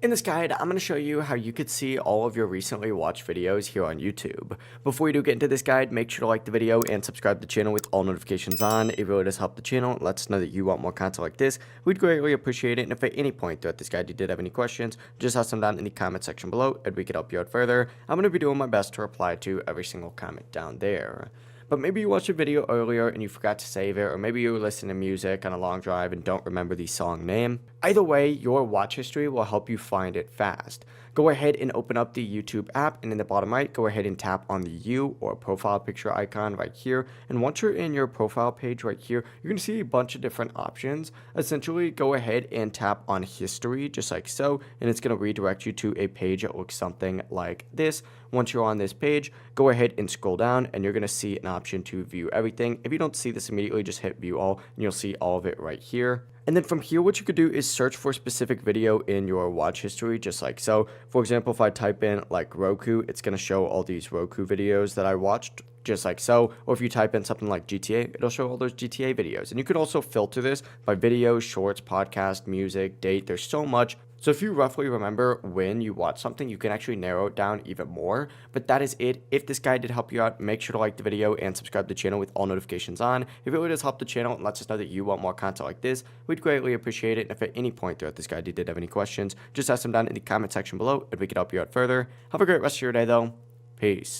In this guide, I'm going to show you how you could see all of your recently watched videos here on YouTube. Before you do get into this guide, make sure to like the video and subscribe to the channel with all notifications on. It really does help the channel. It lets us know that you want more content like this. We'd greatly appreciate it. And if at any point throughout this guide you did have any questions, just ask them down in the comment section below and we can help you out further. I'm going to be doing my best to reply to every single comment down there. But maybe you watched a video earlier and you forgot to save it, or maybe you were listening to music on a long drive and don't remember the song name. Either way, your watch history will help you find it fast. Go ahead and open up the YouTube app, and in the bottom right, go ahead and tap on the U or profile picture icon right here. And once you're in your profile page right here, you're going to see a bunch of different options. Essentially, go ahead and tap on history just like so, and it's going to redirect you to a page that looks something like this. Once you're on this page, go ahead and scroll down, and you're going to see an option to view everything. If you don't see this immediately, just hit view all, and you'll see all of it right here. And then from here, what you could do is search for a specific video in your watch history, just like so. For example, if I type in like Roku, it's going to show all these Roku videos that I watched, just like so. Or if you type in something like GTA, it'll show all those GTA videos. And you could also filter this by videos, shorts, podcast, music, date. There's so much. So if you roughly remember when you watch something, you can actually narrow it down even more. But that is it. If this guide did help you out, make sure to like the video and subscribe to the channel with all notifications on. It really does help the channel and lets us know that you want more content like this. We'd greatly appreciate it. And if at any point throughout this guide you did have any questions, just ask them down in the comment section below and we can help you out further. Have a great rest of your day though. Peace.